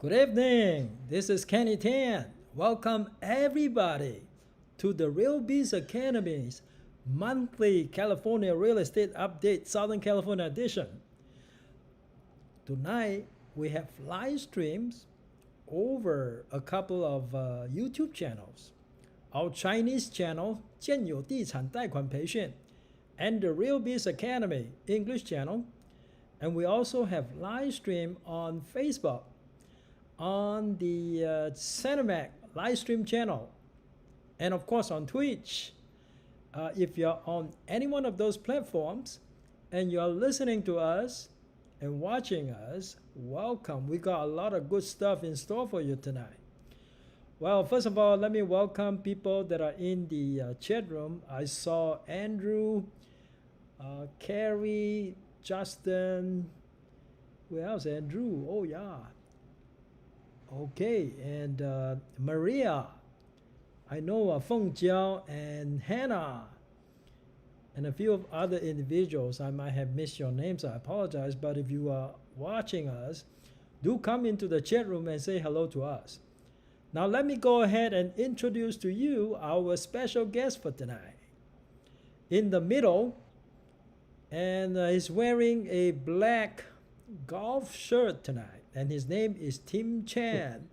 Good evening. This is Kenny Tan. Welcome everybody to the Real Biz Academy's monthly California Real Estate Update Southern California edition. Tonight we have live streams over a couple of YouTube channels. Our Chinese channel 建有地产贷款培训 and the Real Biz Academy English channel. And we also have live stream on Facebook on the Cinemac live stream channel, and of course on Twitch. If you're on any one of those platforms and you're listening to us and watching us, welcome. We got a lot of good stuff in store for you tonight. Well, first of all, let me welcome people that are in the chat room. I saw Andrew, Carrie, Justin. Where else? Andrew. Oh, yeah. Okay, and Maria, I know Feng Jiao and Hannah, and a few of other individuals. I might have missed your names, I apologize, but if you are watching us, do come into the chat room and say hello to us. Now let me go ahead and introduce to you our special guest for tonight. In the middle, and he's wearing a black golf shirt tonight, and his name is Tim Chen.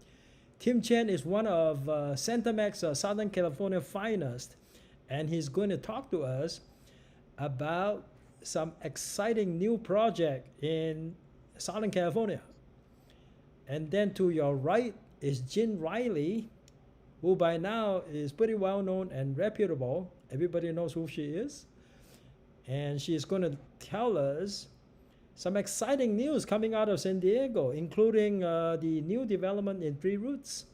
Tim Chen is one of Centermac's Southern California finest, and he's going to talk to us about some exciting new project in Southern California. And then to your right is Jin Riley, who by now is pretty well known and reputable. Everybody knows who she is. And she's going to tell us some exciting news coming out of San Diego, including the new development in Three Roots.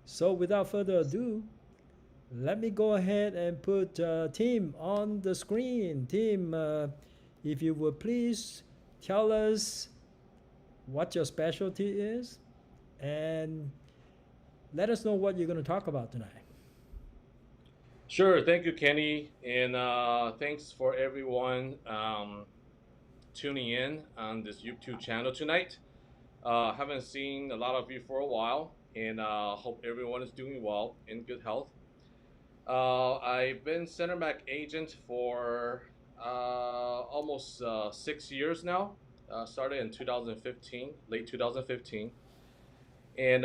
So without further ado, let me go ahead and put Tim on the screen. Tim, if you would please tell us what your specialty is and let us know what you're going to talk about tonight. Sure. Thank you, Kenny. And thanks for everyone tuning in on this YouTube channel tonight. Haven't seen a lot of you for a while, and hope everyone is doing well, in good health. I've been CenterMac agent for almost 6 years now. Started in 2015, late 2015. And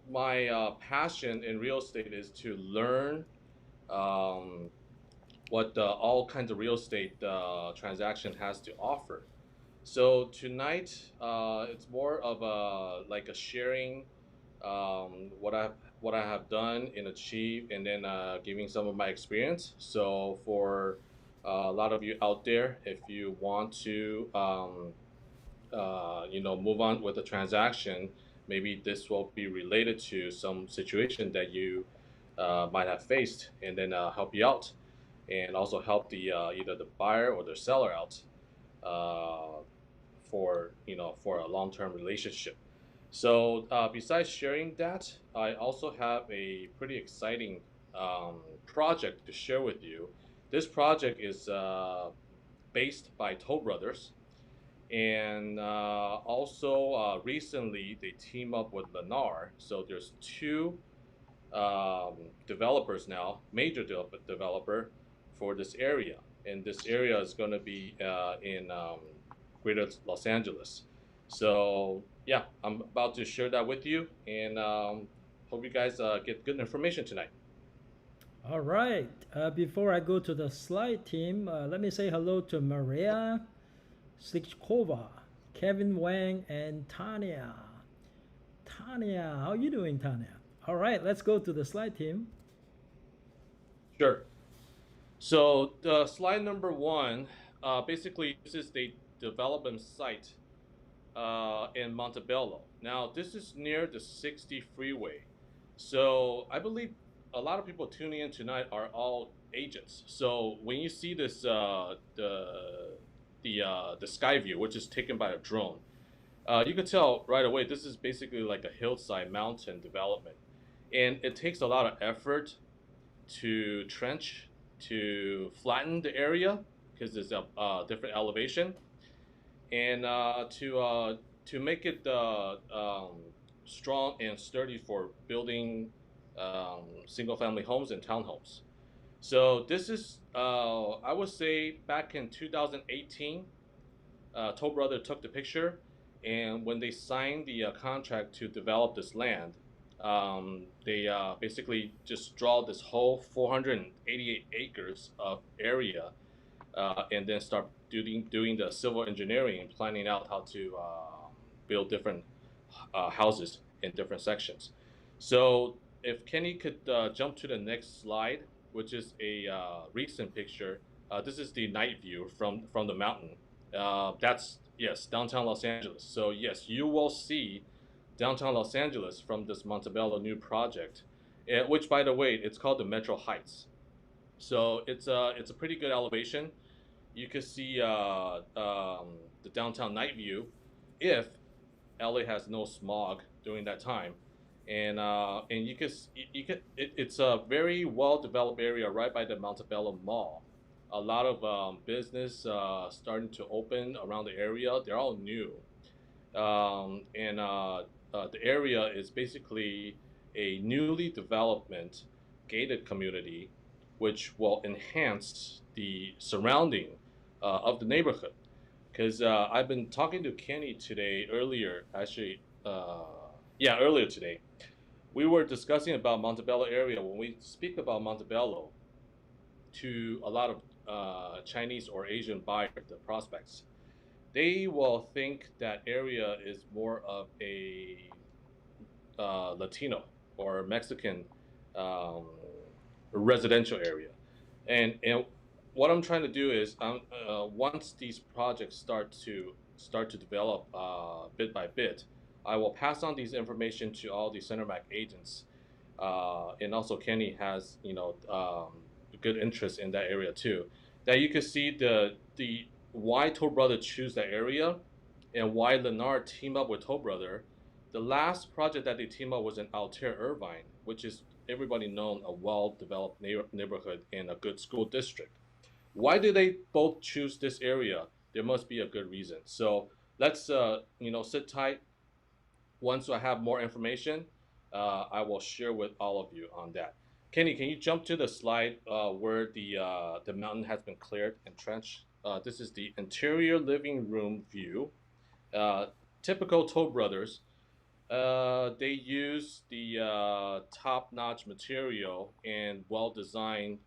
my passion in real estate is to learn what all kinds of real estate transaction has to offer. So tonight, it's more of a sharing what I have done and achieved, and then giving some of my experience. So for a lot of you out there, if you want to move on with the transaction, maybe this will be related to some situation that you might have faced, and then help you out, and also help the either the buyer or the seller out for a long-term relationship. So besides sharing that, I also have a pretty exciting project to share with you. This project is based by Toll Brothers, and also recently they team up with Lennar. So there's two developers now, major developer for this area, and this area is going to be in Greater Los Angeles. So yeah, I'm about to share that with you, and hope you guys get good information tonight. All right. Before I go to the slide team, let me say hello to Maria Slichkova, Kevin Wang, and Tanya. Tanya, how you doing, Tanya? All right, let's go to the slide team. Sure. So slide number one, basically this is the development site in Montebello. Now this is near the 60 freeway. So I believe a lot of people tuning in tonight are all agents. So when you see this the sky view, which is taken by a drone, you can tell right away this is basically like a hillside mountain development, and it takes a lot of effort to trench, to flatten the area because there's a different elevation, and to to make it strong and sturdy for building single-family homes and townhomes. So this is, I would say, back in 2018, Toll Brother took the picture, and when they signed the contract to develop this land, they basically just draw this whole 488 acres of area, and then start doing the civil engineering and planning out how to build different houses in different sections. So if Kenny could jump to the next slide, which is a recent picture. This is the night view from the mountain. That's, yes, downtown Los Angeles. So yes, you will see downtown Los Angeles from this Montebello new project, which, by the way, it's called the Metro Heights. So it's a pretty good elevation. You can see the downtown night view if LA has no smog during that time, and it's a very well developed area right by the Montebello Mall. A lot of business starting to open around the area. They're all new, and the area is basically a newly development gated community, which will enhance the surrounding of the neighborhood. Because I've been talking to Kenny today earlier, actually, yeah, earlier today. We were discussing about Montebello area. When we speak about Montebello to a lot of Chinese or Asian buyers, the prospects, they will think that area is more of a Latino or Mexican um, residential area. And what I'm trying to do is, once these projects start to develop bit by bit, I will pass on these information to all the CenterMac agents, and also Kenny has a good interest in that area too. That you can see the why Toll Brother choose that area, and why Lennar team up with Toll Brother. The last project that they team up was in Altair Irvine, which is everybody known a well-developed neighborhood in a good school district. Why did they both choose this area? There must be a good reason. So let's sit tight. Once I have more information, I will share with all of you on that. Kenny, can you jump to the slide where the mountain has been cleared and trenched? This is the interior living room view. Uh, Typical Toll Brothers, they use the top-notch material and well-designed,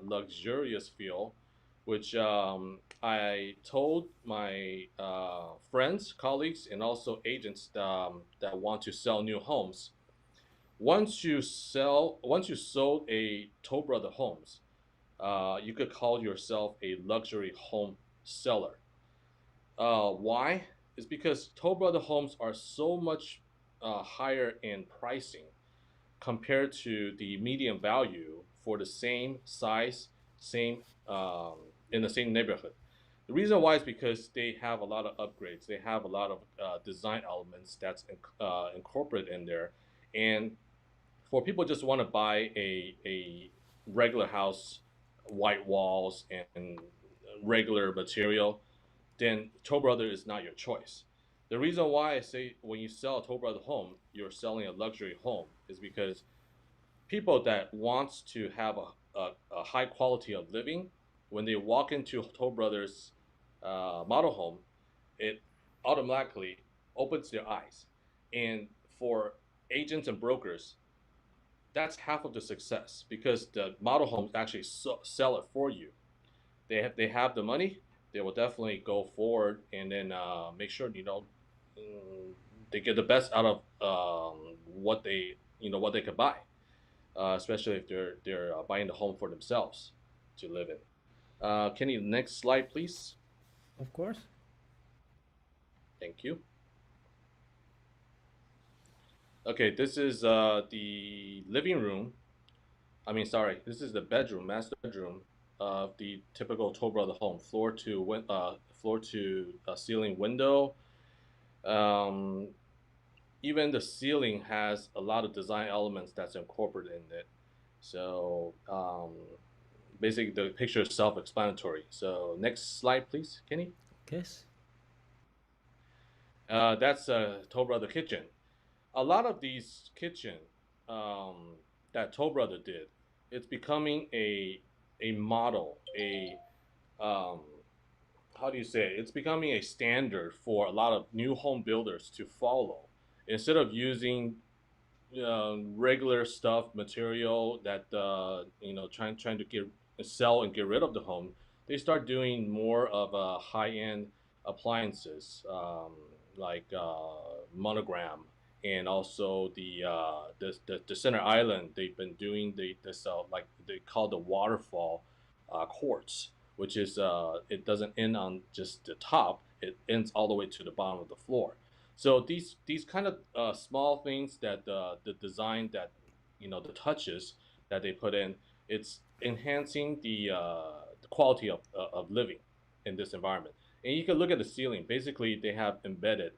luxurious feel, which I told my friends, colleagues, and also agents that want to sell new homes. Once you sold a Toll Brother Homes, you could call yourself a luxury home seller. Why? Is because Toll Brother homes are so much higher in pricing compared to the median value for the same size, same in the same neighborhood. The reason why is because they have a lot of upgrades. They have a lot of design elements that's incorporated in there, and for people just want to buy a regular house, white walls and regular material, then Toll Brother is not your choice. The reason why I say when you sell a Toll Brother home, you're selling a luxury home is because people that wants to have a high quality of living, when they walk into Toll Brothers model home, it automatically opens their eyes. And for agents and brokers, that's half of the success because the model homes actually sell it for you. They have the money. They will definitely go forward and then make sure mm, they get the best out of what they could buy, especially if they're buying the home for themselves to live in. Kenny, next slide, please. Of course. Thank you. Okay, this is the living room. I mean, sorry, this is the bedroom, master bedroom of the typical Toll Brother home. Floor to ceiling window. Um, Even the ceiling has a lot of design elements that's incorporated in it. So basically, the picture is self-explanatory. So next slide, please, Kenny. Yes. That's Toll Brother Kitchen. A lot of these kitchen um, that Toll Brother did, it's becoming a model, a um, how do you say it? It's becoming a standard for a lot of new home builders to follow. Instead of using regular stuff material that trying to get sell and get rid of the home, they start doing more of a high end appliances like monogram, and also the center island. They've been doing this like they call the waterfall quartz, which is it doesn't end on just the top; it ends all the way to the bottom of the floor. So these kind of small things that the design that the touches that they put in, it's enhancing the quality of living in this environment. And you can look at the ceiling. Basically, they have embedded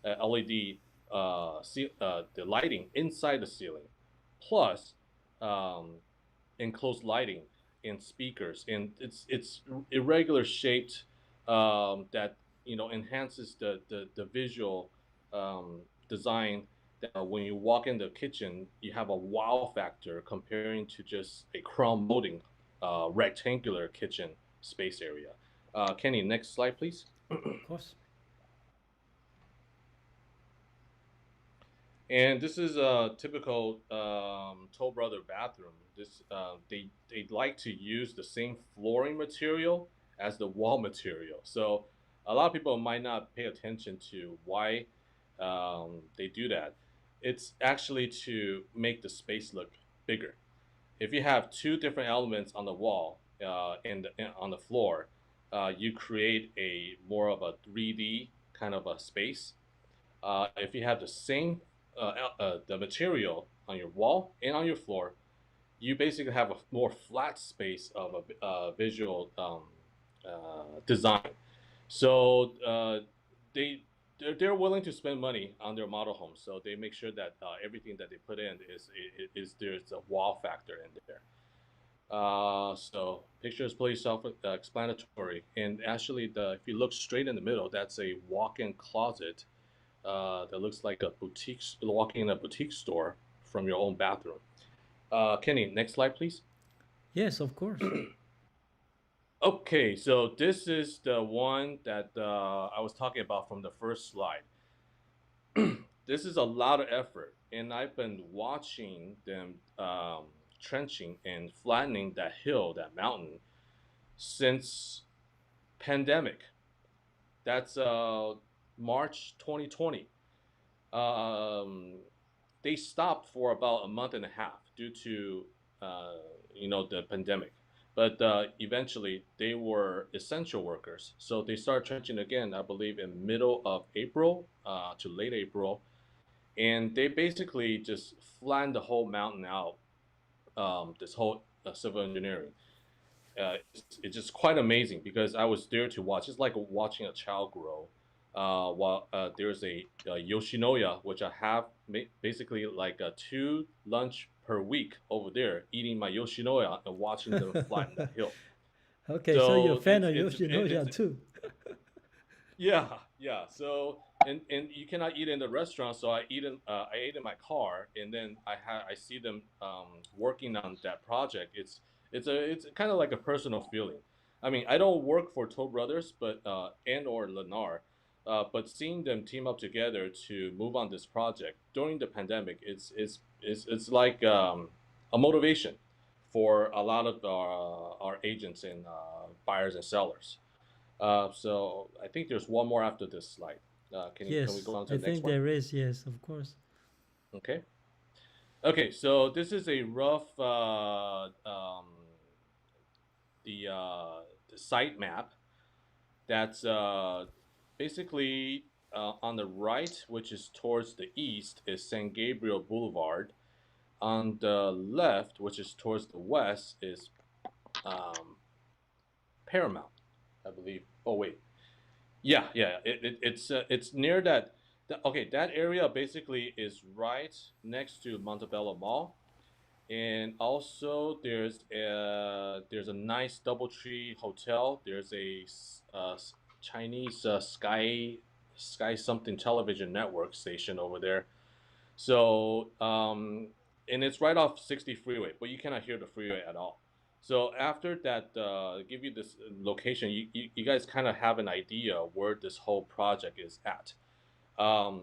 LED the lighting inside the ceiling, plus um, enclosed lighting and speakers, and it's irregular shaped that enhances the visual design. That when you walk in the kitchen, you have a wow factor comparing to just a chrome molding rectangular kitchen space area. Kenny, next slide, please. Of course. And this is a typical Toll Brother bathroom. This they like to use the same flooring material as the wall material. So a lot of people might not pay attention to why they do that. It's actually to make the space look bigger. If you have two different elements on the wall and on the floor, you create a more of a 3D kind of a space. If you have the same the material on your wall and on your floor, you basically have a more flat space of a visual design. So they're willing to spend money on their model homes, so they make sure that everything that they put in is there's a wow factor in there. So pictures pretty self-explanatory, and actually, if you look straight in the middle, that's a walk-in closet that looks like a boutique, walking in a boutique store from your own bathroom. Kenny, next slide, please. Yes, of course. Okay, so this is the one that I was talking about from the first slide. This is a lot of effort, and I've been watching them trenching and flattening that hill, that mountain, since pandemic. That's March 2020. Um, they stopped for about a month and a half due to uh, the pandemic. But eventually, they were essential workers, so they started trenching again. I believe in middle of April to late April, and they basically just flattened the whole mountain out. This whole civil engineering. It's just quite amazing because I was there to watch. It's like watching a child grow. While there's a Yoshinoya, which I have basically like two lunch per week over there, eating my Yoshinoya and watching them flatten that hill. Okay, so you're a So fan of Yoshinoya it's too. yeah, yeah. So and you cannot eat in the restaurant, so I ate in my car, and then I see them working on that project. It's kind of like a personal feeling. I mean, I don't work for Toll Brothers, but and or Lennar, but seeing them team up together to move on this project during the pandemic, it's like a motivation for a lot of our agents and buyers and sellers. So I think there's one more after this slide. Can we Yes, go on to I the next think one? there is. Yes, of course. Okay. Okay. So this is a rough the site map. That's basically on the right, which is towards the east, is San Gabriel Boulevard. On the left, which is towards the west, is um, Paramount, I believe. Oh wait, yeah, yeah. It's near that. Okay, that area basically is right next to Montebello Mall, and also there's a nice DoubleTree hotel. There's a Chinese sky Sky something television network station over there. So, and it's right off 60 freeway, but you cannot hear the freeway at all. So after that, give you this location, you guys kind of have an idea where this whole project is at. Um,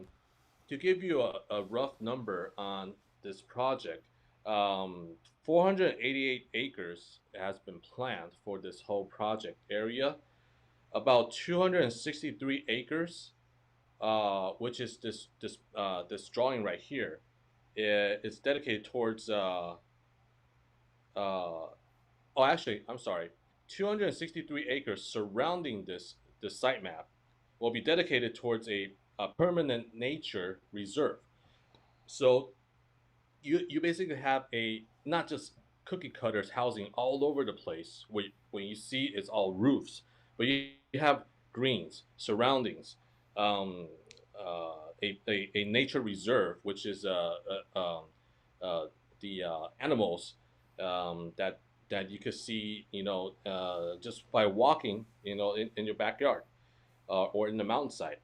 to give you a rough number on this project, 488 acres has been planned for this whole project area. About 263 acres, which is this drawing right here, it's dedicated towards oh, actually, I'm sorry, 263 acres surrounding this site map will be dedicated towards a permanent nature reserve. So you basically have a not just cookie cutters housing all over the place. When you see it's all roofs, but you have greens, surroundings, um, a nature reserve, which is the animals that you could see, just by walking, in your backyard or in the mountainside.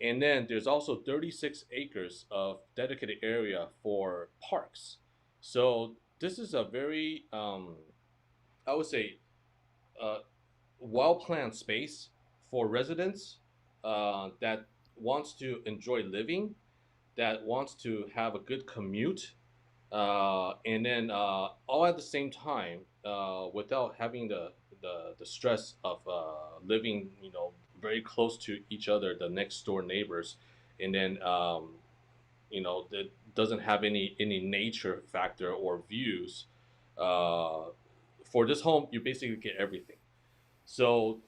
And then there's also 36 acres of dedicated area for parks. So this is a very, I would say, uh, well planned space for residents that wants to enjoy living, that wants to have a good commute, and then all at the same time, without having the stress of living, very close to each other, the next door neighbors, and then that doesn't have any nature factor or views. Uh, for this home, you basically get everything. So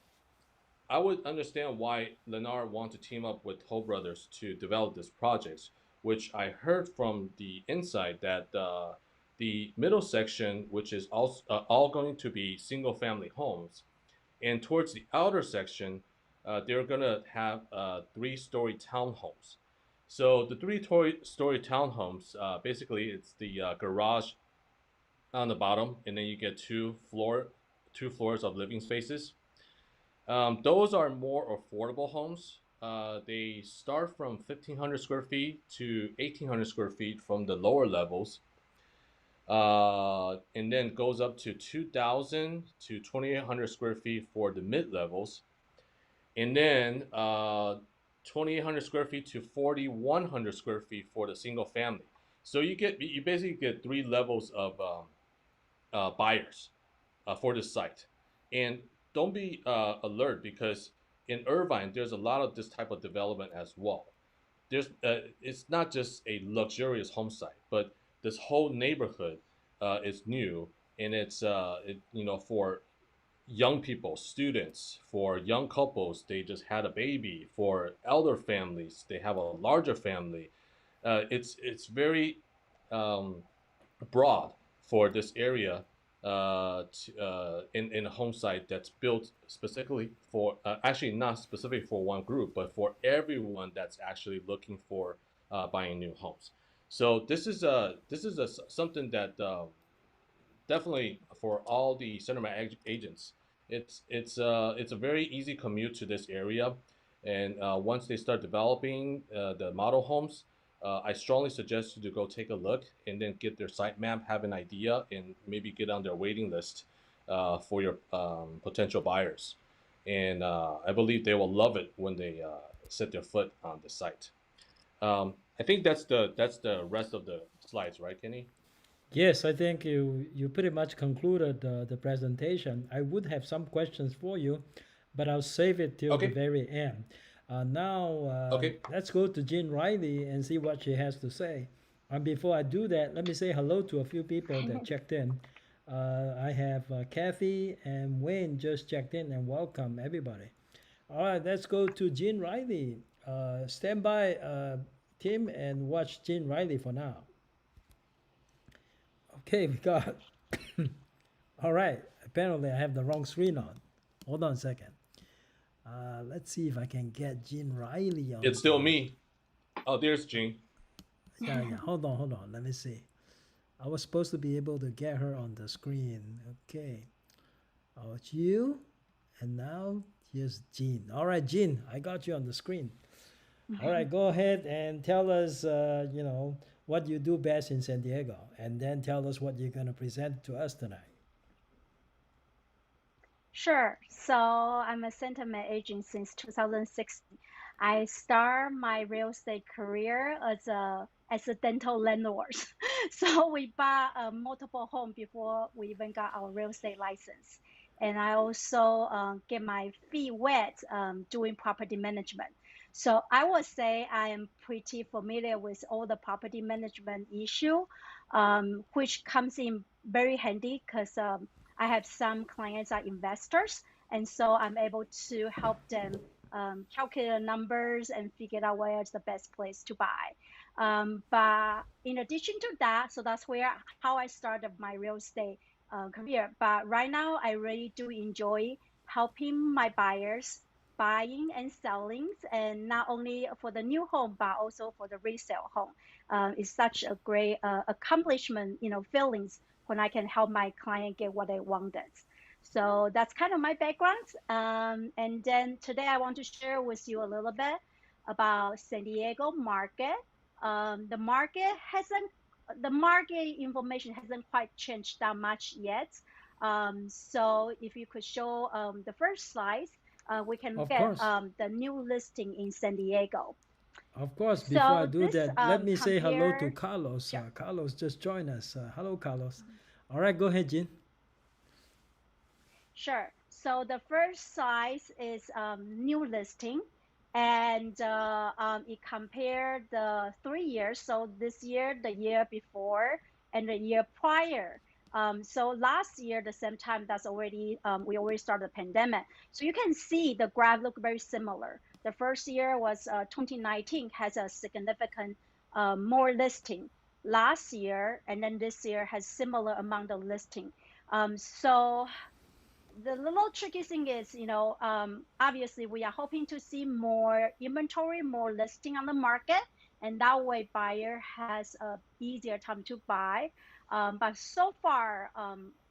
I would understand why Lennar want to team up with Toll Brothers to develop this project, which I heard from the inside that the middle section, which is all going to be single family homes, and towards the outer section, they're going to have 3-story townhomes. So the three-story townhomes, basically, it's the garage on the bottom, and then you get two floors of living spaces. Those are more affordable homes. They start from 1,500 square feet to 1,800 square feet from the lower levels, and then goes up to 2,000 to 2,800 square feet for the mid levels, and then 2,800 square feet to 4,100 square feet for the single family. So you basically get 3 levels of buyers for this site. And don't be alert, because in Irvine there's a lot of this type of development as well. It's not just a luxurious home site, but this whole neighborhood is new, and for young people, students, for young couples, they just had a baby, for elder families, they have a larger family. It's very um, broad for this area, in a home site that's built specifically for, actually not specific for one group, but for everyone that's actually looking for buying new homes. So this is something that definitely for all the cinema agents, it's a very easy commute to this area, and once they start developing the model homes, I strongly suggest you to go take a look and then get their site map, have an idea, and maybe get on their waiting list for your potential buyers. And I believe they will love it when they set their foot on the site. I think that's the rest of the slides, right, Kenny? Yes, I think you pretty much concluded the presentation. I would have some questions for you, but I'll save it till the Okay. very end. Now, Okay. let's go to Jean Riley and see what she has to say. And before I do that, let me say hello to a few people that checked in. I have Kathy and Wayne just checked in, and welcome everybody. All right, let's go to Jean Riley. Stand by, Tim, and watch Jean Riley for now. Okay, we got. All right, apparently I have the wrong screen on. Hold on a second. Let's see if I can get Jean Riley on. It's still me. Oh, there's Gene. Yeah. Hold on. Let me see. I was supposed to be able to get her on the screen. Okay. Oh, it's you. And now here's Jean. All right, Jean, I got you on the screen. All right, go ahead and tell us, what you do best in San Diego, and then tell us what you're going to present to us tonight. Sure. So I'm a sentiment agent since 2016. I start my real estate career as a dental landlord. So we bought multiple home before we even got our real estate license. And I also get my feet wet doing property management. So I would say I am pretty familiar with all the property management issue, which comes in very handy because I have some clients are investors, and so I'm able to help them calculate the numbers and figure out where is the best place to buy. But in addition to that, so that's where how I started my real estate career. But right now, I really do enjoy helping my buyers buying and selling, and not only for the new home but also for the resale home. It's such a great accomplishment, feelings when I can help my client get what they wanted. So that's kind of my background. And then today I want to share with you a little bit about San Diego market. The market hasn't, the market information hasn't quite changed that much yet. So if you could show the first slide, we can look Of at course. the new listing in San Diego. Of course, before I So do this that, let me say hello to compare, Carlos. sure. Carlos just joined us. Hello, Carlos. All right, go ahead, Jean. Sure. So the first size is new listing, and it compared the 3 years. So this year, the year before, and the year prior. So last year, the same time, that's already we already started the pandemic. So you can see the graph look very similar. The first year was 2019 has a significant more listing last year, and then this year has similar amount of listing. So the little tricky thing is, obviously we are hoping to see more inventory, more listing on the market, and that way buyer has a easier time to buy. But so far,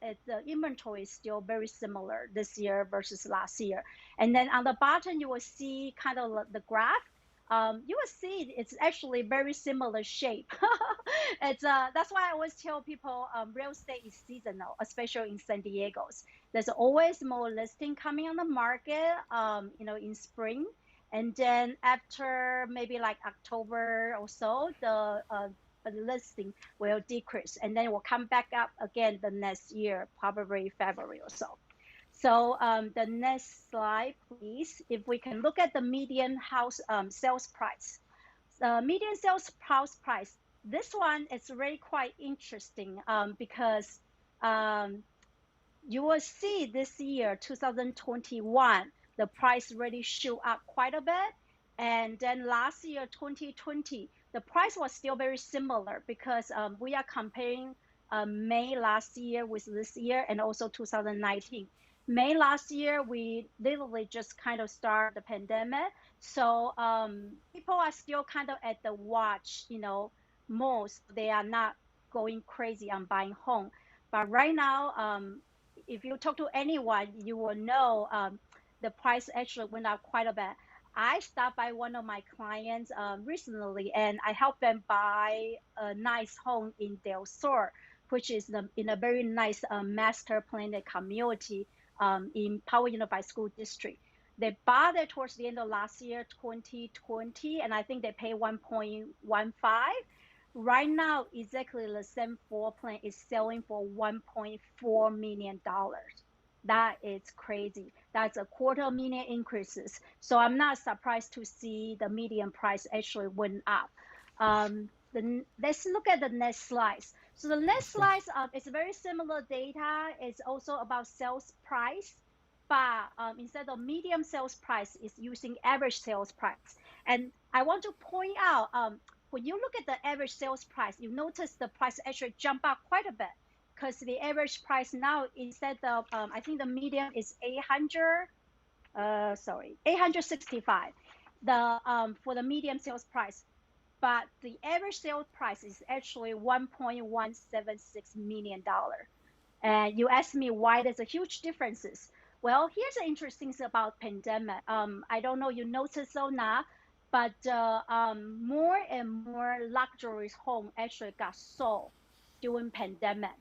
the inventory is still very similar this year versus last year. And then on the bottom, you will see kind of the graph. You will see it's actually very similar shape. It's that's why I always tell people real estate is seasonal, especially in San Diego. There's always more listing coming on the market, in spring. And then after maybe like October or so, the listing will decrease, and then it will come back up again the next year, probably February or so. So the next slide, please. If we can look at the median house sales price. Median sales house price, this one is really quite interesting because um, you will see this year, 2021, the price really shoot up quite a bit. And then last year, 2020, the price was still very similar because we are comparing May last year with this year and also 2019. May last year, we literally just kind of started the pandemic. So people are still kind of at the watch, most. They are not going crazy on buying home. But right now, if you talk to anyone, you will know the price actually went up quite a bit. I stopped by one of my clients recently, and I helped them buy a nice home in Del Sur, which is in a very nice master planned community in Poway Unified School District. They bought it towards the end of last year, 2020, and I think they paid 1.15. Right now, exactly the same floor plan is selling for $1.4 million. That is crazy. That's a quarter million increases. So I'm not surprised to see the median price actually went up. Let's look at the next slides. So the next Of course. slide is very similar data. It's also about sales price, but instead of median sales price, is using average sales price. And I want to point out, when you look at the average sales price, you notice the price actually jump up quite a bit because the average price now, instead of, I think the median is 865 for the median sales price. But the average sales price is actually $1.176 million. And you ask me why there's a huge differences. Well, here's the interesting thing about pandemic. I don't know you noticed or not. but more and more luxury home actually got sold during pandemic.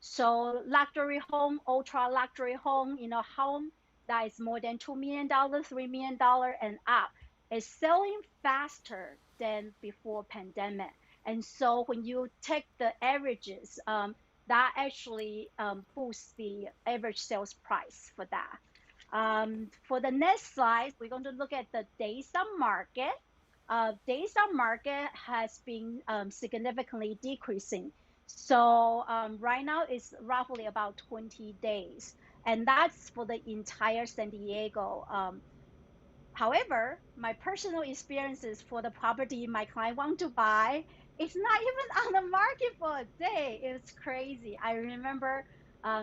So luxury home, ultra luxury home, home that is more than $2 million, $3 million and up is selling faster than before pandemic. And so when you take the averages, that actually boosts the average sales price for that. For the next slide, we're going to look at the days on market. Days on market has been significantly decreasing. So right now it's roughly about 20 days, and that's for the entire San Diego. However, my personal experiences for the property my client want to buy, it's not even on the market for a day. It's crazy. I remember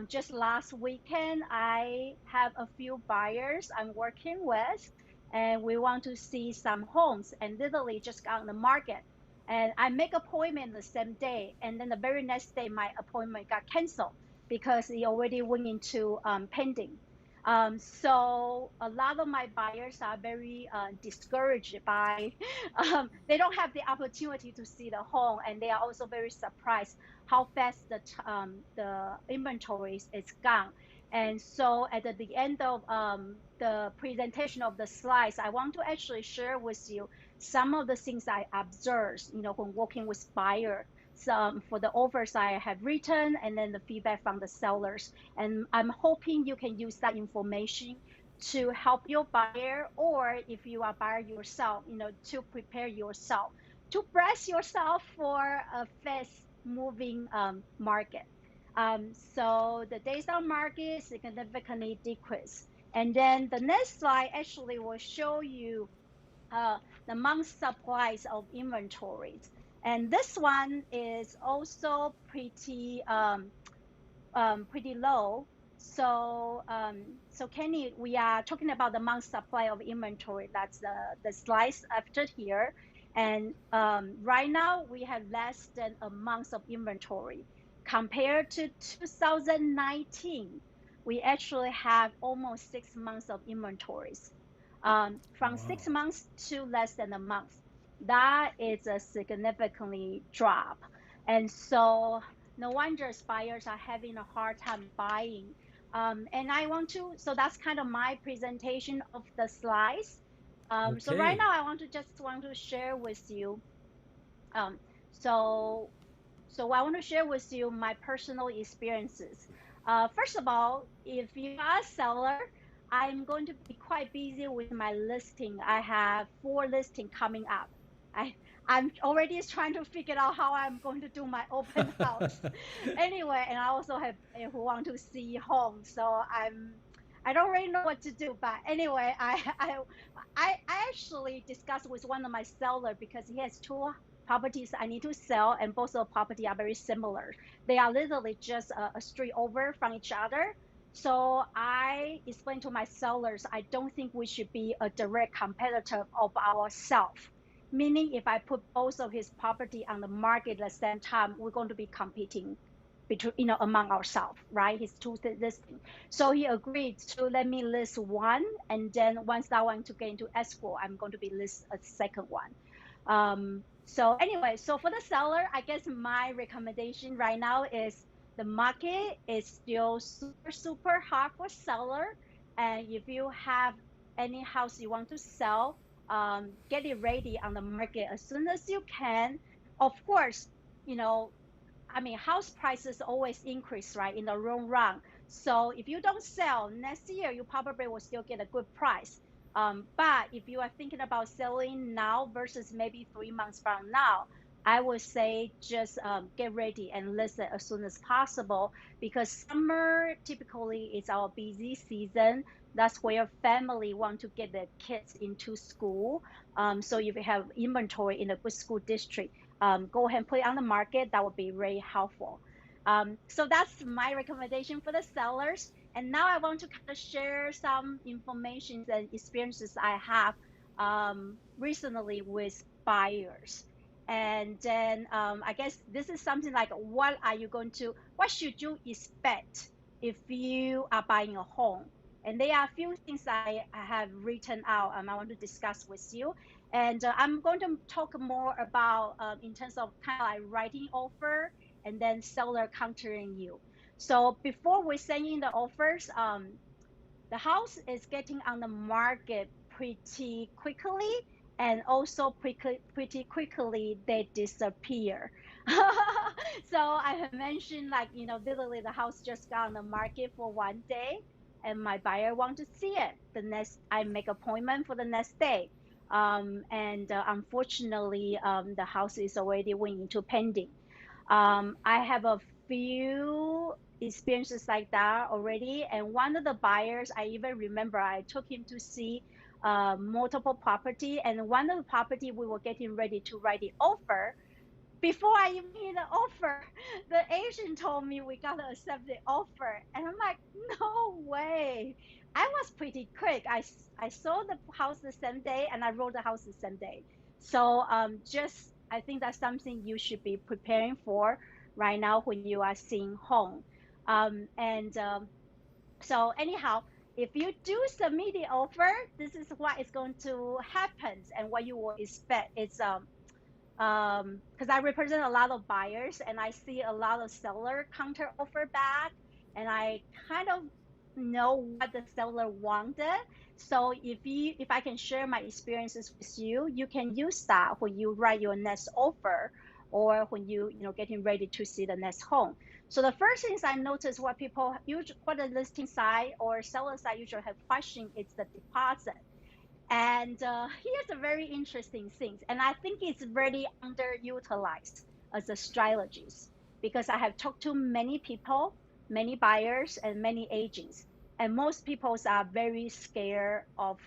just last weekend, I have a few buyers I'm working with, and we want to see some homes, and literally just got on the market. And I make appointment the same day, and then the very next day, my appointment got canceled because it already went into pending. So a lot of my buyers are very discouraged by, they don't have the opportunity to see the home, and they are also very surprised how fast the inventory is gone. And so at the end of the presentation of the slides, I want to actually share with you some of the things I observed, when working with buyer. Some for the offers I have written, and then the feedback from the sellers. And I'm hoping you can use that information to help your buyer, or if you are buyer yourself, to prepare yourself, to brace yourself for a fast moving market. So the days on market significantly decrease. And then the next slide actually will show you uh, the month supplies of inventories. And this one is also pretty low. So Kenny, we are talking about the month supply of inventory. That's the slice after here. And right now we have less than a month of inventory. Compared to 2019, we actually have almost 6 months of inventories. From Wow. 6 months to less than a month. That is a significantly drop. And so no wonder buyers are having a hard time buying. And so that's kind of my presentation of the slides. So right Okay. now I want to share with you. Um, so so I want to share with you my personal experiences. First of all, if you are a seller, I'm going to be quite busy with my listing. I have 4 listings coming up. I, I'm already trying to figure out how I'm going to do my open house. Anyway, and I also have who want to see homes. So I don't really know what to do, but anyway, I actually discussed with one of my seller because he has 2 properties I need to sell, and both of the property are very similar. They are literally just a street over from each other. So I explained to my sellers, I don't think we should be a direct competitor of ourselves. Meaning, if I put both of his property on the market at the same time, we're going to be competing between, among ourselves, right? His two listing. So he agreed to let me list one, and then once that one to get into escrow, I'm going to be list a second one. So anyway, so for the seller, I guess my recommendation right now is the market is still super, super hard for seller. And if you have any house you want to sell, get it ready on the market as soon as you can. Of course, you know, house prices always increase, right, in the long run. So if you don't sell next year, you probably will still get a good price. But if you are thinking about selling now versus maybe 3 months from now, I would say just get ready and list it as soon as possible, because summer typically is our busy season. That's where family want to get their kids into school. So if you have inventory in a good school district, go ahead and put it on the market. That would be very helpful. So that's my recommendation for the sellers. And now I want to kind of share some information and experiences I have recently with buyers. And then I guess this is something like, what should you expect if you are buying a home? And there are a few things I have written out and I want to discuss with you. And I'm going to talk more about in terms of kind of like writing offer and then seller countering you. So before we send in the offers, the house is getting on the market pretty quickly, and also pretty quickly they disappear. So I have mentioned, like, literally the house just got on the market for one day, and my buyer want to see it. The next, I make appointment for the next day. And unfortunately, the house is already went into pending. I have a few experiences like that already. And one of the buyers, I even remember I took him to see multiple property. And one of the property we were getting ready to write the offer. Before I even hit the offer, the agent told me we got to accept the offer. And I'm like, no way. I was pretty quick. I saw the house the same day and I wrote the house the same day. So just I think that's something you should be preparing for right now when you are seeing home. And so anyhow, if you do submit the offer, this is what is going to happen and what you will expect. It's because I represent a lot of buyers and I see a lot of seller counter offer back, and I kind of know what the seller wanted. So if I can share my experiences with you, you can use that when you write your next offer, or when getting ready to see the next home. So the first things I notice, what people usually, what the listing side or seller side usually have question, is the deposit. And here's a very interesting thing, and I think it's very underutilized as a strategist, because I have talked to many people, many buyers, and many agents, and most people are very scared of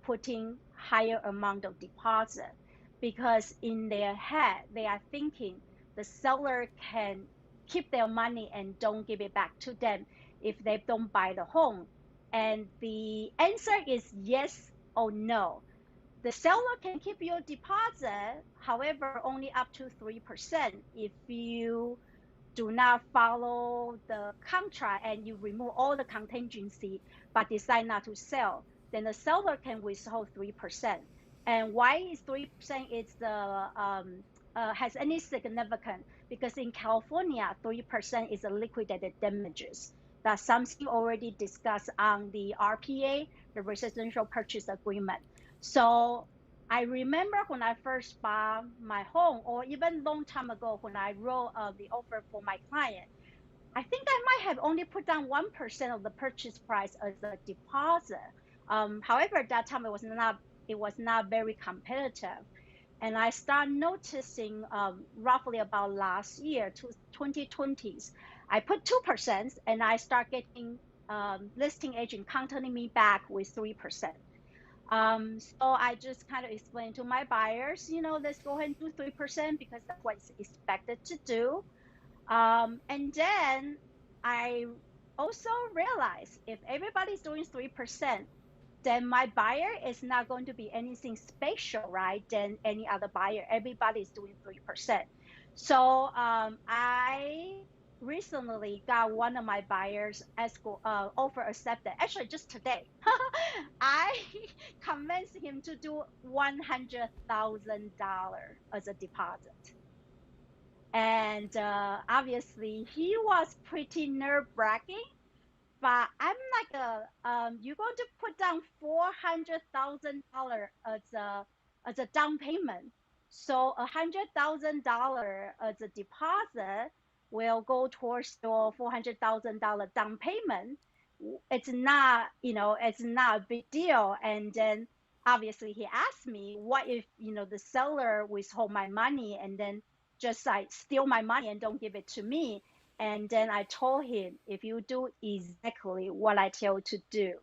putting higher amount of deposit, because in their head they are thinking the seller can keep their money and don't give it back to them if they don't buy the home. And the answer is yes or no. The seller can keep your deposit, however, only up to 3% if you do not follow the contract and you remove all the contingency but decide not to sell, then the seller can withhold 3%. And why is 3% is the has any significance? Because in California, 3% is a liquidated damages. That's something already discussed on the RPA, the Residential Purchase Agreement. So I remember when I first bought my home, or even long time ago when I wrote the offer for my client, I think I might have only put down 1% of the purchase price as a deposit. However, at that time it was not very competitive, and I start noticing roughly about last year, 2020s, I put 2%, and I start getting listing agent contacting me back with 3%. So I just kind of explained to my buyers, let's go ahead and do 3% because that's what is expected to do. And then I also realized if everybody's doing 3%, then my buyer is not going to be anything special, right, than any other buyer. Everybody's doing 3%. So I recently got one of my buyers offer accepted. Actually, just today, I convinced him to do $100,000 as a deposit. And obviously, he was pretty nerve-wracking, but I'm like you're going to put down $400,000 as a down payment. So $100,000 as a deposit will go towards your $400,000 down payment. It's not a big deal. And then obviously he asked me, what if the seller withhold my money and then just like steal my money and don't give it to me? And then I told him, if you do exactly what I tell you to do,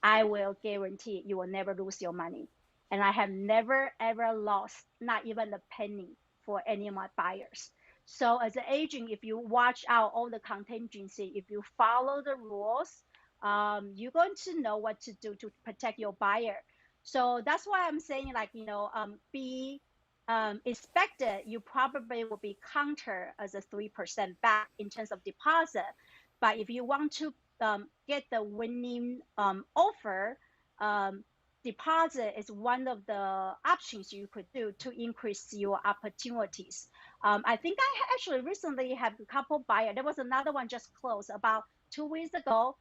I will guarantee you will never lose your money. And I have never, ever lost, not even a penny for any of my buyers. So as an agent, if you watch out all the contingency, if you follow the rules, you're going to know what to do to protect your buyer. So that's why I'm saying, like, be expected, you probably will be counter as a 3% back in terms of deposit. But if you want to get the winning offer, deposit is one of the options you could do to increase your opportunities. I think I actually recently have a couple buyer. There was another one just closed about 2 weeks ago.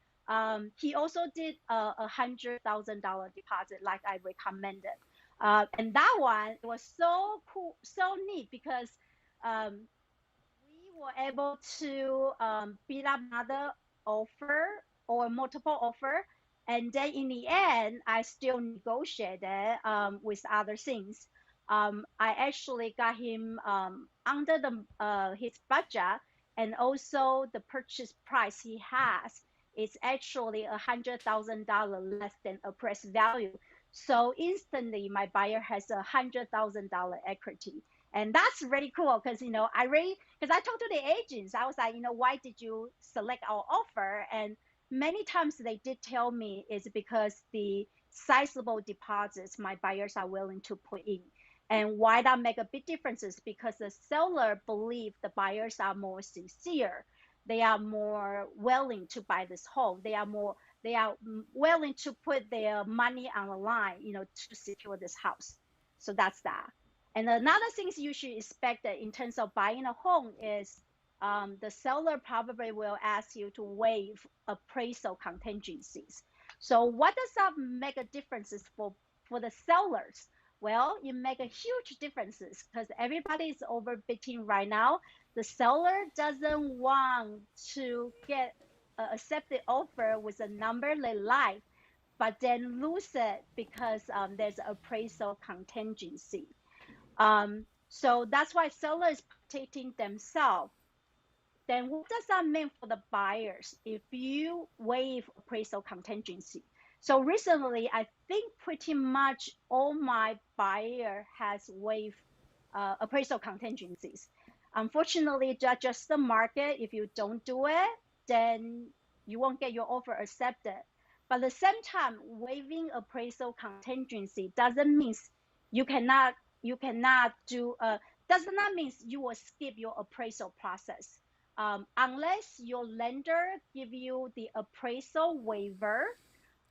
He also did a $100,000 deposit, like I recommended. And that one was so cool, so neat because um, we were able to beat up another offer or multiple offer, and then in the end I still negotiated with other things. I actually got him under the his budget, and also the purchase price he has is actually $100,000 less than appraised value. So instantly my buyer has $100,000 equity, and that's really cool because because I talked to the agents. I was like, why did you select our offer? And many times they did tell me it's because the sizable deposits my buyers are willing to put in. And why that make a big difference is because the seller believe the buyers are more sincere. They are more willing to buy this home. They are willing to put their money on the line, to secure this house. So that's that. And another thing you should expect that in terms of buying a home is the seller probably will ask you to waive appraisal contingencies. So what does that make a difference for the sellers? Well, it make a huge differences because everybody is overbidding right now. The seller doesn't want to get accept the offer with a number they like, but then lose it because there's appraisal contingency. So that's why sellers protecting themselves. Then what does that mean for the buyers if you waive appraisal contingency? So recently, I think pretty much all my buyer has waived appraisal contingencies. Unfortunately, that's just the market. If you don't do it, then you won't get your offer accepted. But at the same time, waiving appraisal contingency doesn't mean you cannot do does not mean you will skip your appraisal process, unless your lender give you the appraisal waiver.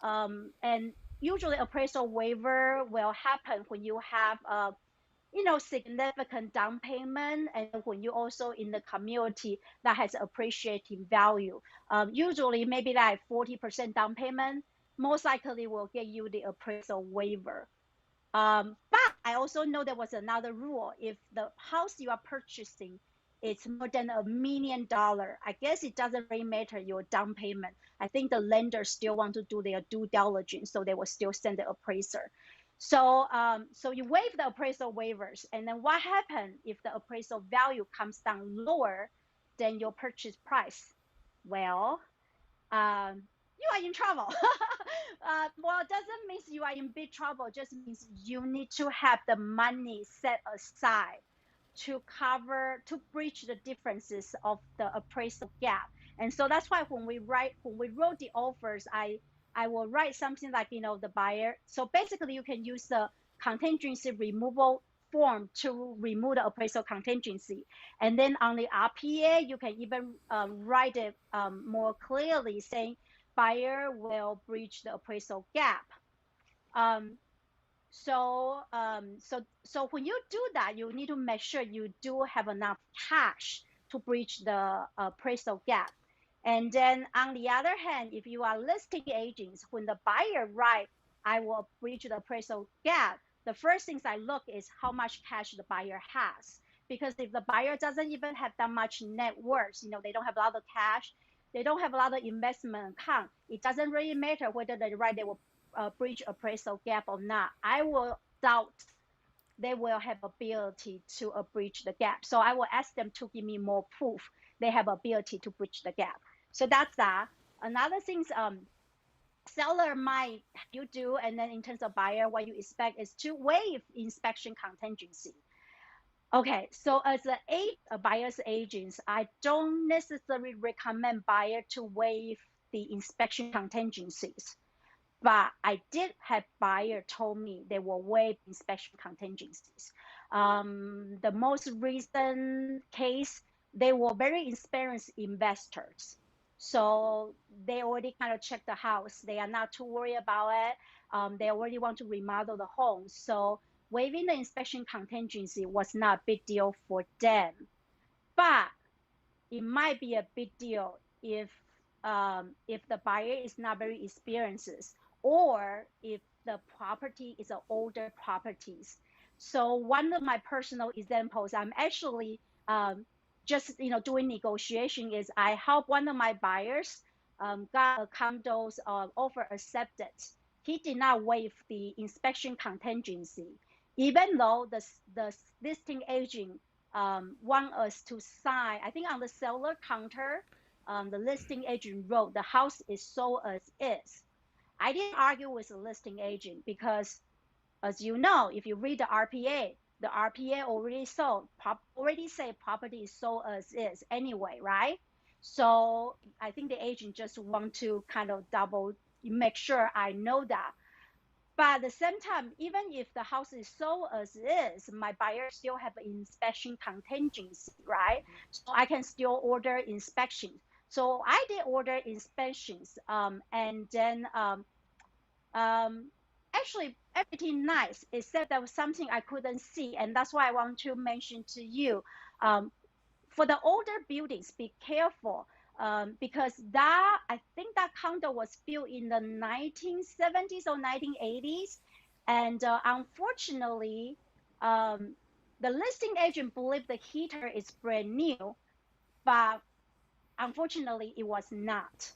And usually appraisal waiver will happen when you have significant down payment, and when you also in the community that has appreciating value. Usually maybe like 40% down payment most likely will get you the appraisal waiver. But I also know there was another rule. If the house you are purchasing is more than $1 million, I guess it doesn't really matter your down payment. I think the lenders still want to do their due diligence, so they will still send the appraiser. So, so you waive the appraisal waivers, and then what happens if the appraisal value comes down lower than your purchase price? Well, you are in trouble. Well, it doesn't mean you are in big trouble. It just means you need to have the money set aside to bridge the differences of the appraisal gap. And so that's why when we wrote the offers, I will write something like, the buyer. So basically you can use the contingency removal form to remove the appraisal contingency. And then on the RPA, you can even write it more clearly, saying buyer will bridge the appraisal gap. So when you do that, you need to make sure you do have enough cash to bridge the appraisal gap. And then on the other hand, if you are listing agents, when the buyer write, I will bridge the appraisal gap, the first things I look is how much cash the buyer has. Because if the buyer doesn't even have that much net worth, they don't have a lot of cash, they don't have a lot of investment account, it doesn't really matter whether they write they will bridge appraisal gap or not. I will doubt they will have ability to bridge the gap. So I will ask them to give me more proof they have ability to bridge the gap. So that's that. Another thing, seller might you do, and then in terms of buyer, what you expect is to waive inspection contingency. Okay, so as a buyer's agent, I don't necessarily recommend buyer to waive the inspection contingencies. But I did have buyer told me they will waive inspection contingencies. The most recent case, they were very experienced investors. So they already kind of checked the house. They are not too worried about it. They already want to remodel the home. So waiving the inspection contingency was not a big deal for them. But it might be a big deal if the buyer is not very experienced, or if the property is an older properties. So one of my personal examples, I'm actually just doing negotiation, is I help one of my buyers got a condo's offer accepted. He did not waive the inspection contingency, even though the listing agent want us to sign. I think on the seller counter, the listing agent wrote the house is sold as is. I didn't argue with the listing agent because, as you know, if you read the RPA already say property is sold as is anyway, right? So I think the agent just want to kind of double make sure I know that. But at the same time, even if the house is sold as is, my buyer still have inspection contingency, right? So I can still order inspections. So I did order inspections, and then actually everything nice, except there was something I couldn't see, and that's why I want to mention to you. For the older buildings, be careful, because I think that condo was built in the 1970s or 1980s, and unfortunately, the listing agent believed the heater is brand new, but unfortunately, it was not.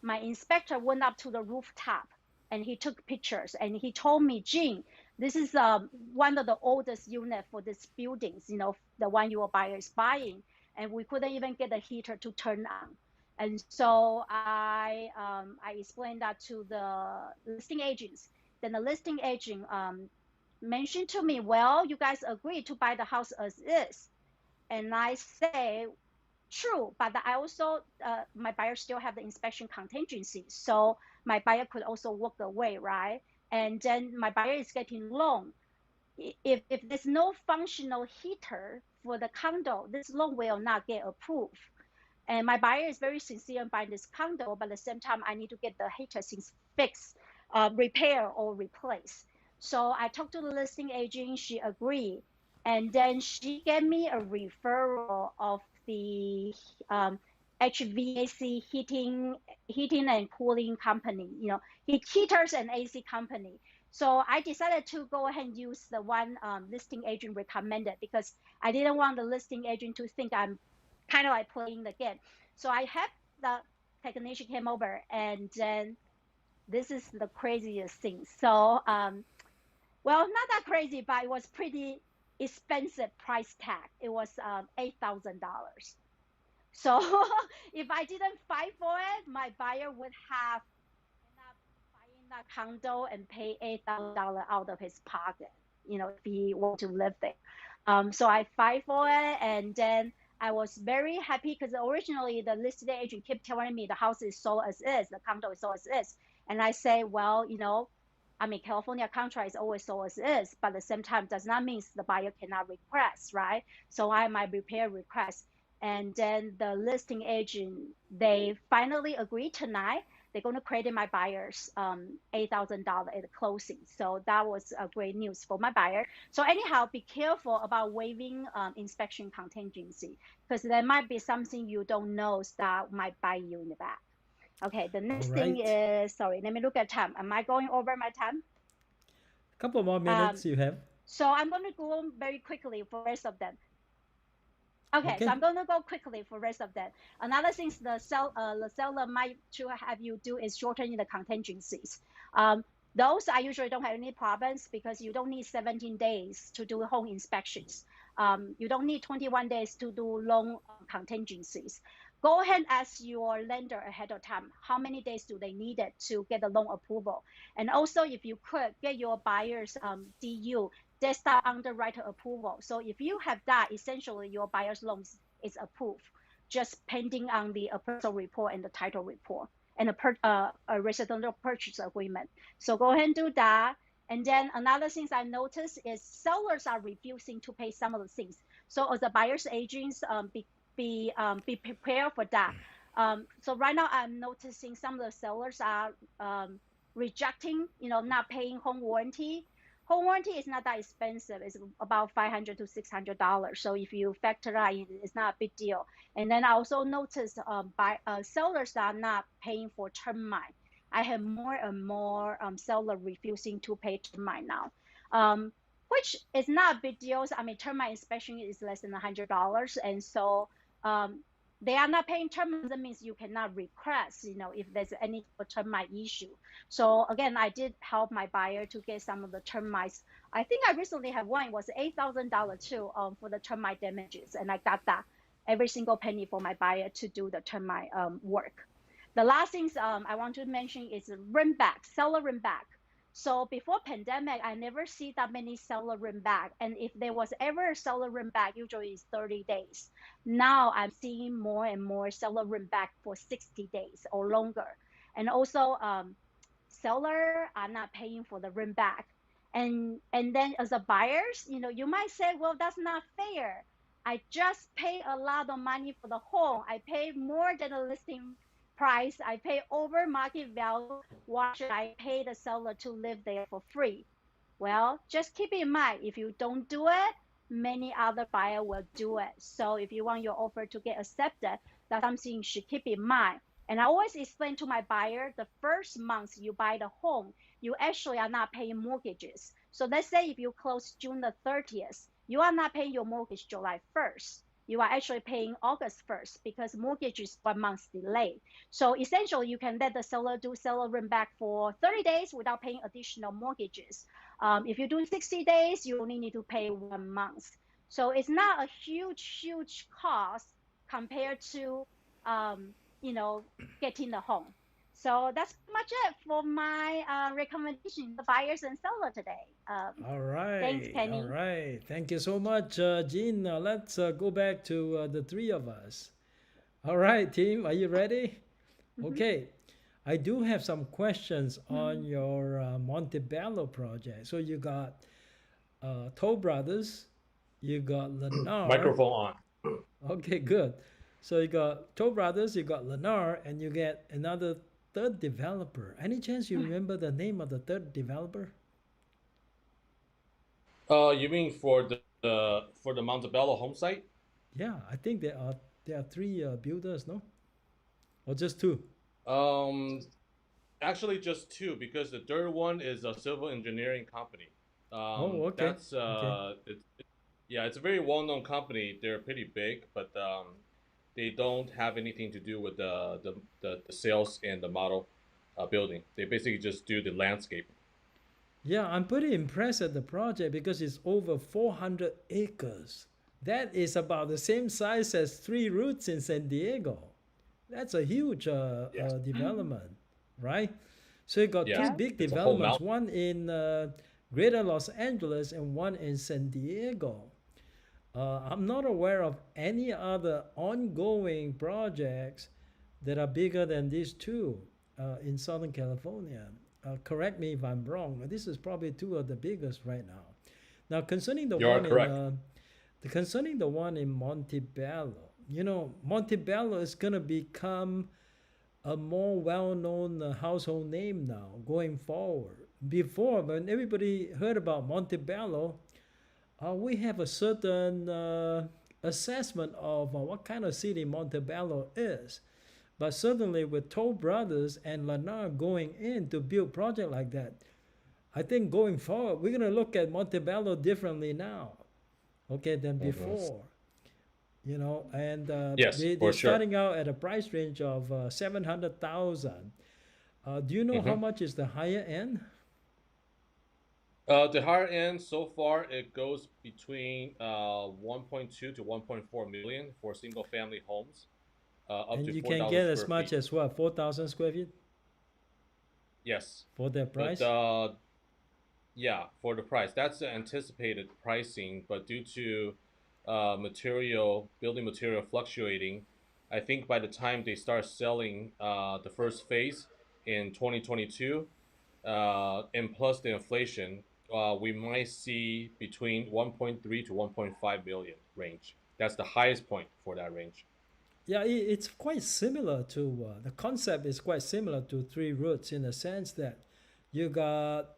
My inspector went up to the rooftop and he took pictures, and he told me, Jean, this is one of the oldest units for this buildings, the one your buyer is buying, and we couldn't even get the heater to turn on. And so I explained that to the listing agents. Then the listing agent mentioned to me, well, you guys agreed to buy the house as is. And I say, true, but I also, my buyer still have the inspection contingency. So my buyer could also walk away, right? And then my buyer is getting loan. If there's no functional heater for the condo, this loan will not get approved. And my buyer is very sincere in buying this condo, but at the same time, I need to get the heater things fixed, repair or replace. So I talked to the listing agent, she agreed. And then she gave me a referral of the HVAC heating and cooling company, heaters and AC company. So I decided to go ahead and use the one listing agent recommended, because I didn't want the listing agent to think I'm kind of like playing the game. So I had the technician came over, and then this is the craziest thing. So, well, not that crazy, but it was pretty expensive price tag. It was $8,000. So if I didn't fight for it, my buyer would have ended up buying that condo and pay $8,000 out of his pocket, if he want to live there. So I fight for it, and then I was very happy because originally the listing agent kept telling me the house is sold as is, the condo is sold as is. And I say, well, California contract is always sold as is, but at the same time does not mean the buyer cannot request, right? So I might prepare request. And then the listing agent, they finally agreed tonight. They're going to credit my buyers $8,000 at the closing. So that was great news for my buyer. So anyhow, be careful about waiving inspection contingency, because there might be something you don't know that might bite you in the back. Okay, the next thing is, sorry, let me look at time. Am I going over my time? A couple more minutes you have. So I'm going to go very quickly for the rest of them. Okay, so I'm going to go quickly for the rest of that. Another thing the seller might have you do is shortening the contingencies. Those I usually don't have any problems, because you don't need 17 days to do home inspections. You don't need 21 days to do loan contingencies. Go ahead and ask your lender ahead of time, how many days do they need it to get the loan approval? And also, if you could get your buyer's DU, desktop underwriter approval. So if you have that, essentially your buyer's loan is approved, just pending on the appraisal report and the title report and a residential purchase agreement. So go ahead and do that. And then another thing I noticed is sellers are refusing to pay some of the things. So as the buyer's agents, be prepared for that. So right now I'm noticing some of the sellers are rejecting, not paying home warranty. Home warranty is not that expensive. It's about $500 to $600. So if you factor that in, it's not a big deal. And then I also noticed sellers are not paying for termite. I have more and more sellers refusing to pay termite now, which is not a big deal. I mean, termite inspection is less than $100, and so they are not paying termite. That means you cannot request, if there's any termite issue. So again, I did help my buyer to get some of the termites. I think I recently have one. It was $8,000 too, for the termite damages, and I got that every single penny for my buyer to do the termite work. The last things I want to mention is rent back, seller rent back. So before pandemic, I never see that many seller rent back. And if there was ever a seller rent back, usually it's 30 days. Now I'm seeing more and more seller rent back for 60 days or longer. And also seller are not paying for the rent back. And then as a buyers, you might say, well, that's not fair. I just pay a lot of money for the home. I pay more than the listing price. I pay over market value. Why should I pay the seller to live there for free? Well, just keep in mind, if you don't do it, many other buyer will do it. So if you want your offer to get accepted, that's something you should keep in mind. And I always explain to my buyer, the first month you buy the home, you actually are not paying mortgages. So let's say if you close June the 30th, you are not paying your mortgage July 1st. You are actually paying August 1st because mortgage is 1 month delay. So essentially, you can let the seller do seller rent back for 30 days without paying additional mortgages. If you do 60 days, you only need to pay 1 month. So it's not a huge cost compared to, getting the home. So that's pretty much it for my recommendation to buyers and seller today. All Thanks, right, all Kenny. right. Thank you so much, Jean. Let's go back to the three of us. All right, team, are you ready? Mm-hmm. Okay, I do have some questions on your Montebello project. So you got Toll Brothers, you got Lennar. Microphone on. Okay, good. So you got Toll Brothers, you got Lennar, and you get another third developer. Any chance you remember the name of the third developer? You mean for the Montebello home site? Yeah, I think there are three builders, no? Or just two? Um, Actually, just two because the third one is a civil engineering company. Oh, okay, That's okay. yeah, it's a very well-known company. They're pretty big, but they don't have anything to do with the sales and the model building. They basically just do the landscape. Yeah, I'm pretty impressed at the project because it's over 400 acres. That is about the same size as Three Roots in San Diego. That's a huge Yes, development, right? So you got two yes, Yeah. big it's a whole developments, mountain. one in Greater Los Angeles and one in San Diego. I'm not aware of any other ongoing projects that are bigger than these two in Southern California. Correct me if I'm wrong, but this is probably two of the biggest right now. Now, You are correct. concerning the one in Montebello, Montebello is gonna become a more well-known household name now going forward. Before, when everybody heard about Montebello, we have a certain assessment of what kind of city Montebello is. But certainly with Toll Brothers and Lennar going in to build project like that, I think going forward, we're going to look at Montebello differently now, okay, than Hmm. before. And Yes, they're for sure. starting out at a price range of 700,000. Do you know how Hmm. much is the higher end? The higher end so far it goes between 1.2 to 1.4 million for single family homes, up And to you can 4,000 get as square much feet. as what, 4,000 square feet Yes, for that but price? yeah, for the price, that's the anticipated pricing. But due to building material fluctuating, I think by the time they start selling the first phase in 2022, and plus the inflation, we might see between 1.3 to 1.5 million range. That's the highest point for that range. Yeah, it's quite similar to the concept is quite similar to Three Roots in the sense that you got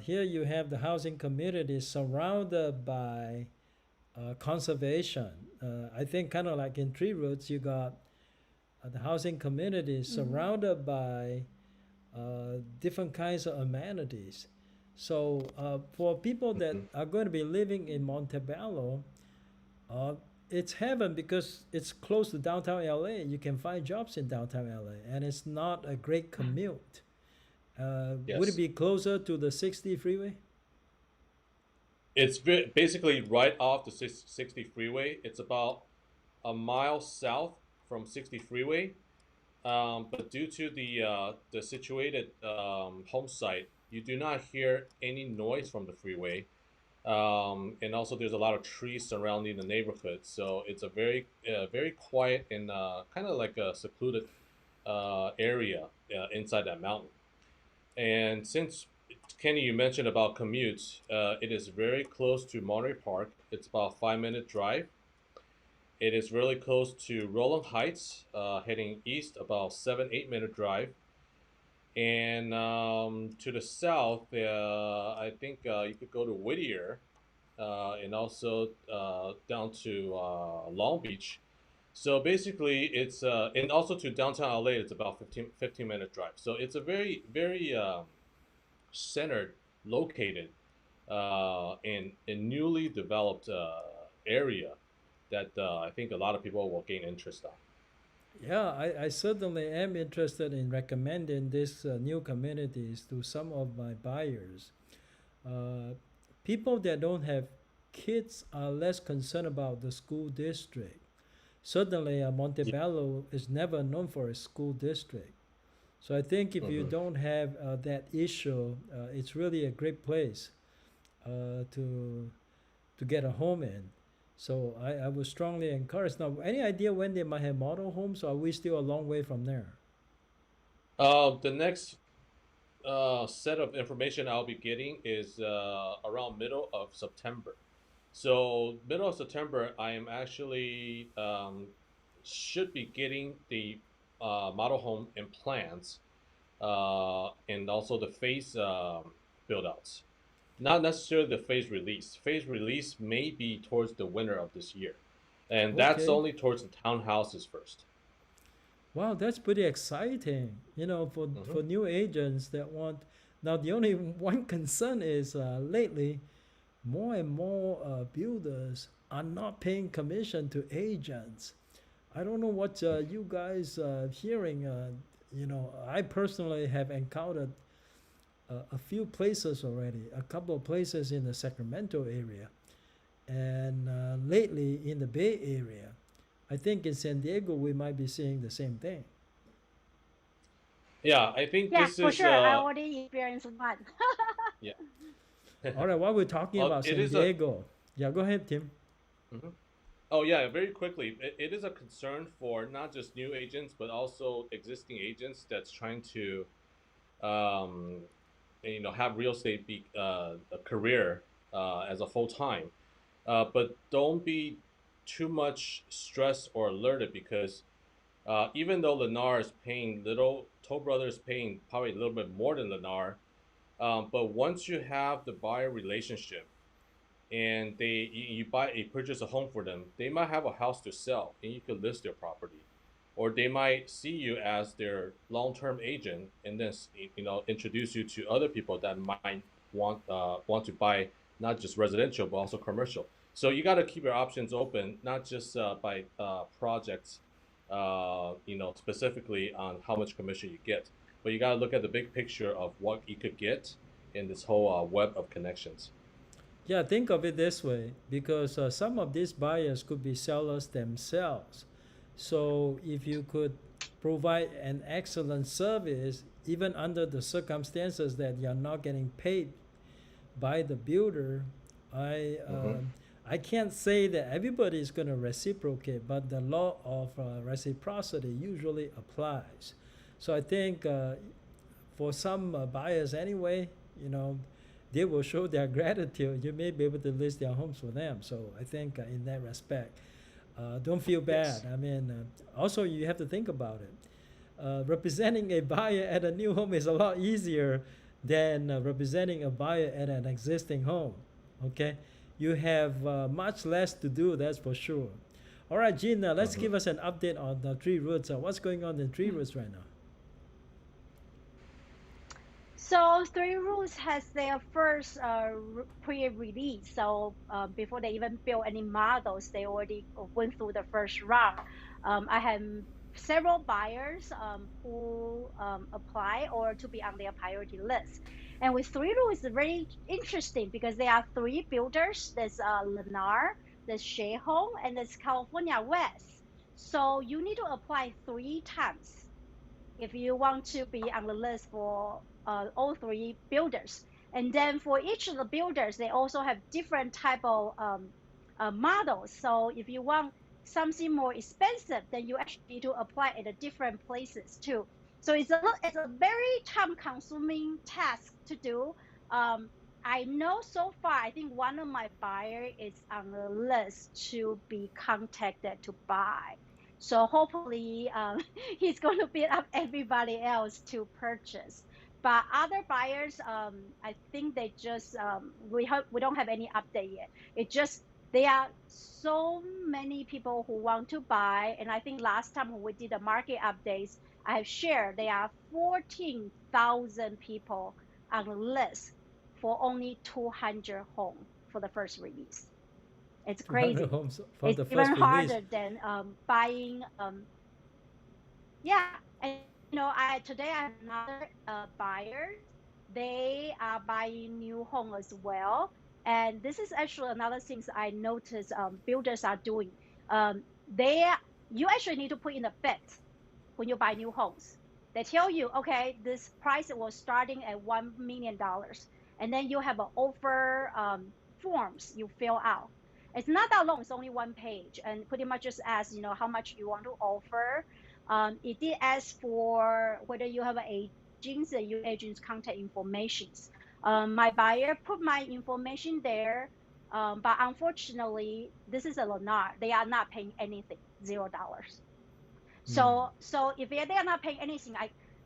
here you have the housing community surrounded by conservation. I think kind of like in Tree Roots, you got the housing community Mm-hmm. surrounded by different kinds of amenities. So for people that Hmm. are going to be living in Montebello, uh, it's heaven because it's close to downtown LA. You can find jobs in downtown LA, and it's not a great commute. Would it Yes. be closer to the 60 freeway? It's basically right off the 60 freeway. It's about a mile south from 60 freeway. But due to the situated home site, you do not hear any noise from the freeway. And also, there's a lot of trees surrounding the neighborhood, so it's a very quiet and kind of like a secluded area inside that mountain. And since Kenny, you mentioned about commutes, it is very close to Monterey Park. It's about a 5 minute drive. It is really close to Roland Heights, heading east, about 7 8 minute drive. And to the south, I think you could go to Whittier, and also down to Long Beach. So basically, it's and also to downtown LA. It's about 15 minute drive. So it's a very centered, located, in newly developed area that I think a lot of people will gain interest on. Yeah, I certainly am interested in recommending these new communities to some of my buyers. Uh, People that don't have kids are less concerned about the school district. Certainly, Yeah. Montebello is never known for a school district. So I think if you Hmm. don't have that issue, it's really a great place to get a home in. So I would strongly encourage. Now, any idea when they might have model homes? Or are we still a long way from there? The next set of information I'll be getting is around middle of September. So middle of September, I am actually should be getting the model home and plans, and also the phase build outs. Not necessarily the phase release. Phase release may be towards the winter of this year, and that's Okay. only towards the townhouses first. Wow, that's pretty exciting. For Hmm. new agents that want. Now, the only one concern is lately, more and more builders are not paying commission to agents. I don't know what you guys hearing. I personally have encountered a few places already, a couple of places in the Sacramento area, and lately in the Bay Area. I think in San Diego we might be seeing the same thing. Yeah, I think Yeah, this for is sure. I already experienced one. yeah. All right, while we're talking Well, about it San is a. Diego, yeah, go ahead, Tim. Mhm. Oh yeah, very quickly. It is a concern for not just new agents but also existing agents that's trying to, um, have real estate be a career as a full time. But don't be too much stressed or alerted because even though Lennar is paying little, Toll Brothers is paying probably a little bit more than Lennar. But once you have the buyer relationship and you purchase a home for them, they might have a house to sell and you could list their property, or they might see you as their long-term agent and then introduce you to other people that might want to buy not just residential but also commercial. So you got to keep your options open, not just by projects, specifically on how much commission you get, but you got to look at the big picture of what you could get in this whole web of connections. Yeah, think of it this way because some of these buyers could be sellers themselves. So if you could provide an excellent service, even under the circumstances that you're not getting paid by the builder, I Hmm. um, I can't say that everybody is going to reciprocate, but the law of reciprocity usually applies. So I think for some buyers anyway, you know, they will show their gratitude. You may be able to list their homes for them. So I think in that respect, Don't feel Yes. bad. I mean, also you have to think about it. Representing a buyer at a new home is a lot easier than representing a buyer at an existing home. Okay, you have much less to do. That's for sure. All right, Gina, let's Hmm. give us an update on the Tree Roots. What's going on in Tree Roots right now? So Three Rules has their first pre-release. So before they even build any models, they already went through the first round. I have several buyers who apply or to be on their priority list. And with Three Rules, it's very interesting because there are three builders. There's Lennar, there's Shea Home, and there's California West. So you need to apply three times if you want to be on the list for all three builders. And then for each of the builders, they also have different type of models. So if you want something more expensive, then you actually need to apply at the different places too. So it's a very time consuming task to do. Um, I know so far, I think one of my buyer is on the list to be contacted to buy. So hopefully, he's going to beat up everybody else to purchase. But other buyers, I think they just we don't have any update yet. It just there are so many people who want to buy, and I think last time when we did the market updates, I have shared there are 14,000 people on the list for only 200 homes for the first release. It's 200 crazy. homes for It's the even first release. harder than buying. Yeah, and I today I have another buyers. They are buying new home as well, and this is actually another things I noticed builders are doing. They You actually need to put in a bet when you buy new homes. They tell you, okay, this price was starting at $1 million, and then you have an offer forms you fill out. It's not that long; it's only one page, and pretty much just ask, how much you want to offer. It did ask for whether you have an agents and your agent's contact informations. My buyer put my information there, but unfortunately, this is a Lennar. They are not paying anything, $0. Hmm. So if they are not paying anything,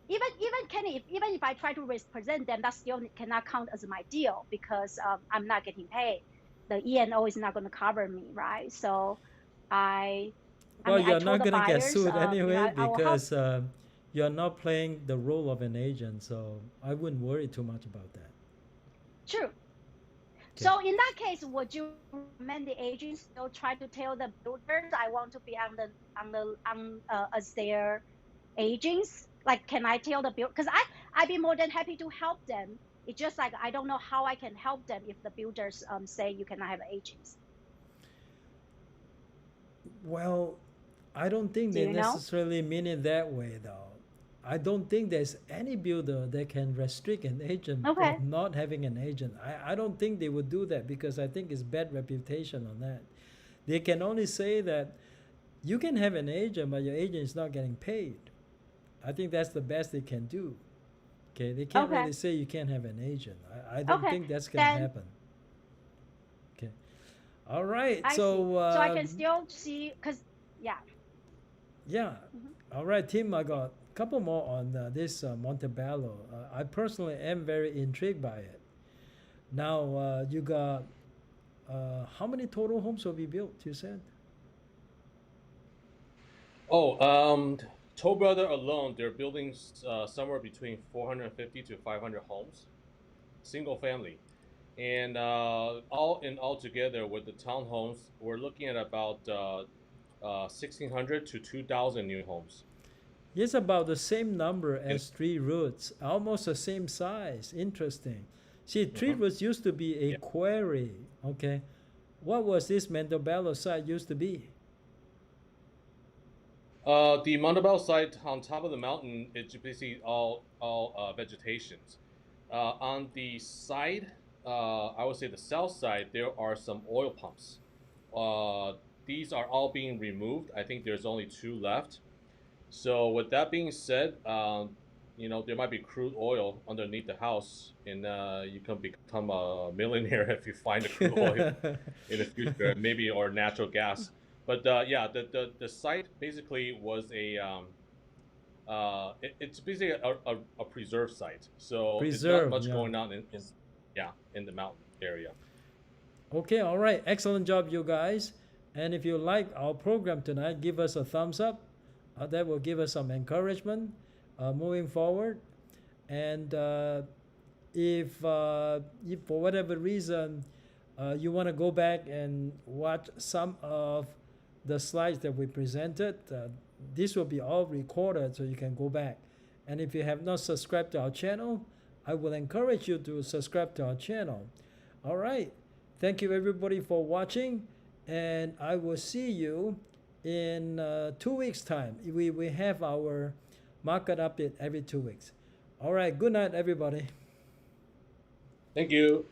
even Kenny, even if I try to represent them, that still cannot count as my deal because I'm not getting paid. The E&O is not going to cover me, right? So I I Well, mean, I you're told not the gonna get buyers, sued anyway I will help. because you're not playing the role of an agent, so I wouldn't worry too much about that. True. Okay. So in that case, would you recommend the agents still try to tell the builders I want to be on as their agents? Like, can I tell the builder? Because I'd be more than happy to help them. It's just like I don't know how I can help them if the builders say you cannot have agents. Well, I don't think Do they you know? necessarily mean it that way, though. I don't think there's any builder that can restrict an agent Okay. from not having an agent. I don't think they would do that because I think it's bad reputation on that. They can only say that you can have an agent, but your agent is not getting paid. I think that's the best they can do. Okay, they can't Okay. really say you can't have an agent. I don't Okay. think that's gonna Then happen. Okay, all right. I see. So So I can still see because yeah. yeah, Mhm. all right, Tim. I got a couple more on this Montebello. I personally am very intrigued by it. Now you got how many total homes will be built? You said. Oh, Toll Brother alone, they're building somewhere between 450 to 500 homes, single family. And all in all together with the townhomes, we're looking at about 1,600 to 2,000 new homes. It's about the same number And, as Tree Roots, almost the same size. Interesting. See, Tree mhm, Roots used to be a yeah. quarry. Okay, what was this Montebello site used to be? The Montebello site on top of the mountain, it's basically all vegetations. On the side, I would say the south side, there are some oil pumps. Uh, these are all being removed. I think there's only two left. So with that being said, there might be crude oil underneath the house, and you can become a millionaire if you find the crude oil in the future, maybe or natural gas. But yeah, the site basically was it's basically a preserve site. So it's not Preserve, much yeah. going on yeah, in the mountain area. Okay, all right. Excellent job, you guys. And if you like our program tonight, give us a thumbs up. That will give us some encouragement moving forward. And if for whatever reason you want to go back and watch some of the slides that we presented, this will be all recorded so you can go back. And if you have not subscribed to our channel, I will encourage you to subscribe to our channel. All right. Thank you everybody for watching, and I will see you in 2 weeks time. We have our market update every 2 weeks. All right, good night everybody. Thank you.